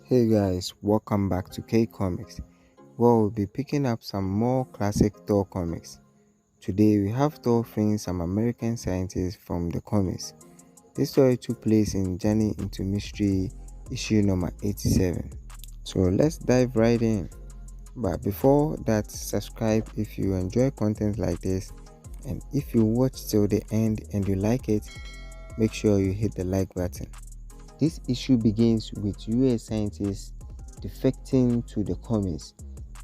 Hey guys, welcome back to K Comics, where we'll be picking up some more classic Thor comics. Today we have Thor freeing some American scientists from the comics. This story took place in Journey into Mystery issue number 87. So let's dive right in. But before that, subscribe if you enjoy content like this, and if you watch till the end and you like it, make sure you hit the like button. This issue begins with US scientists defecting to the commons.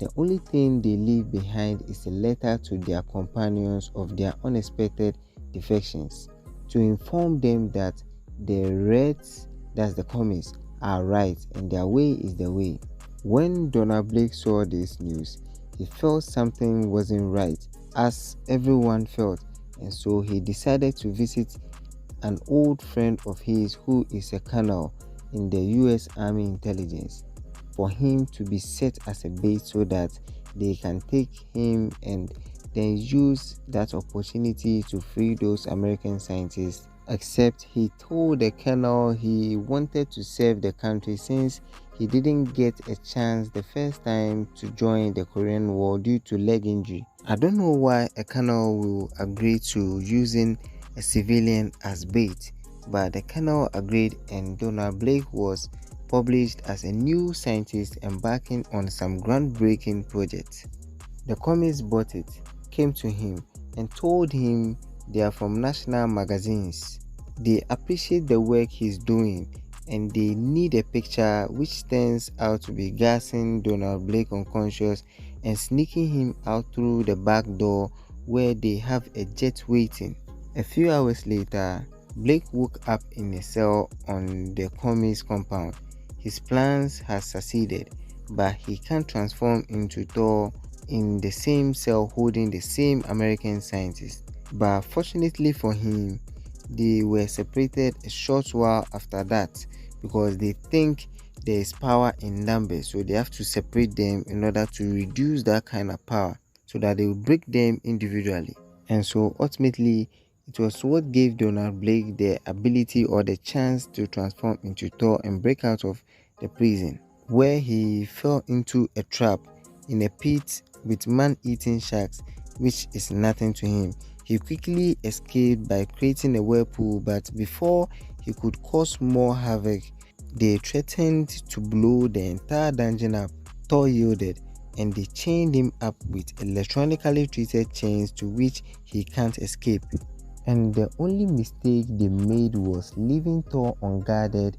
The only thing they leave behind is a letter to their companions of their unexpected defections to inform them that the Reds, that's the commons, are right and their way is the way. When Donald Blake saw this news, he felt something wasn't right, as everyone felt, and so he decided to visit an old friend of his who is a colonel in the US Army Intelligence, for him to be set as a bait so that they can take him and then use that opportunity to free those American scientists. Except he told the colonel he wanted to serve the country since he didn't get a chance the first time to join the Korean War due to leg injury. I don't know why a colonel will agree to using a civilian as bait, but the colonel agreed and Donald Blake was published as a new scientist embarking on some groundbreaking project. The comics bought it, came to him, and told him they are from national magazines. They appreciate the work he's doing and they need a picture which turns out to be gassing Donald Blake unconscious and sneaking him out through the back door where they have a jet waiting. A few hours later, Blake woke up in a cell on the comics compound. His plans had succeeded, but he can't transform into Thor in the same cell holding the same American scientists. But fortunately for him, they were separated a short while after that because they think there is power in numbers, so they have to separate them in order to reduce that kind of power so that they will break them individually. And so ultimately, it was what gave Donald Blake the ability or the chance to transform into Thor and break out of the prison, where he fell into a trap in a pit with man-eating sharks, which is nothing to him. He quickly escaped by creating a whirlpool, but before he could cause more havoc, they threatened to blow the entire dungeon up. Thor yielded, and they chained him up with electronically treated chains to which he can't escape. And the only mistake they made was leaving Thor unguarded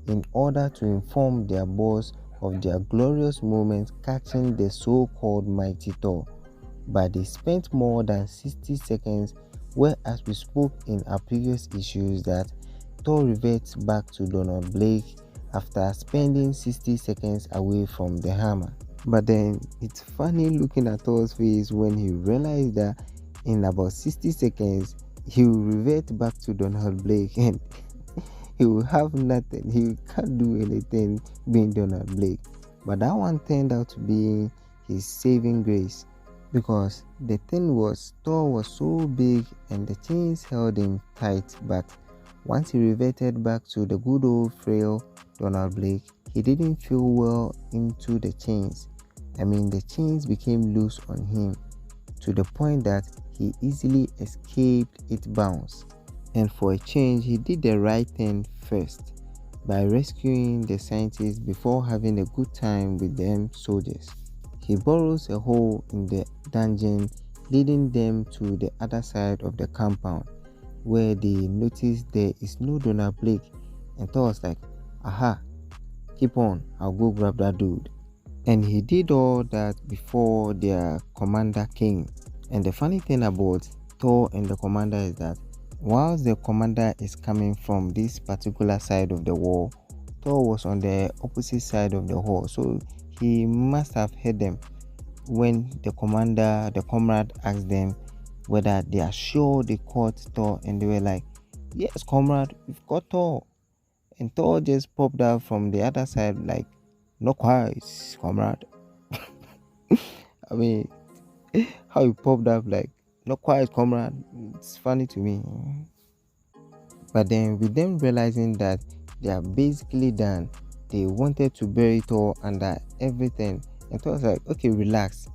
in order to inform their boss of their glorious moment catching the so-called mighty Thor. But they spent more than 60 seconds, whereas we spoke in our previous issues that Thor reverts back to Donald Blake after spending 60 seconds away from the hammer. But then it's funny looking at Thor's face when he realized that in about 60 seconds he will revert back to Donald Blake and he will have nothing. He can't do anything being Donald Blake. But that one turned out to be his saving grace, because the thing was Thor was so big and the chains held him tight, but once he reverted back to the good old frail Donald Blake, he didn't feel well into the chains. The chains became loose on him to the point that he easily escaped its bounds. And for a change, he did the right thing first by rescuing the scientists before having a good time with them soldiers. He burrows a hole in the dungeon, leading them to the other side of the compound, where they notice there is no Donald Blake, and Thor's like, aha, keep on, I'll go grab that dude. And he did all that before their commander came. And the funny thing about Thor and the commander is that whilst the commander is coming from this particular side of the wall, Thor was on the opposite side of the hall, so he must have heard them when the comrade asked them whether they are sure they caught Thor, and they were like, yes comrade, we've caught Thor. And Thor just popped out from the other side like, no quite comrade. I mean, how he popped up like, not quite comrade, it's funny to me. But then with them realizing that they are basically done, They wanted to bury Thor under everything. And Thor was like, okay, relax.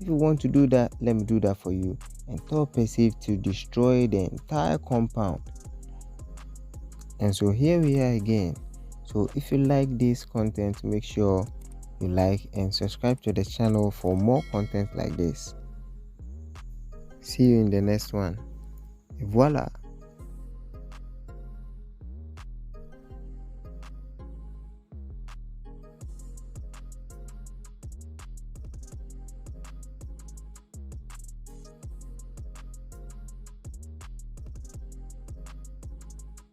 If you want to do that, let me do that for you. And Thor perceived to destroy the entire compound. And so here we are again. So if you like this content, make sure you like and subscribe to the channel for more content like this. See you in the next one. Voila.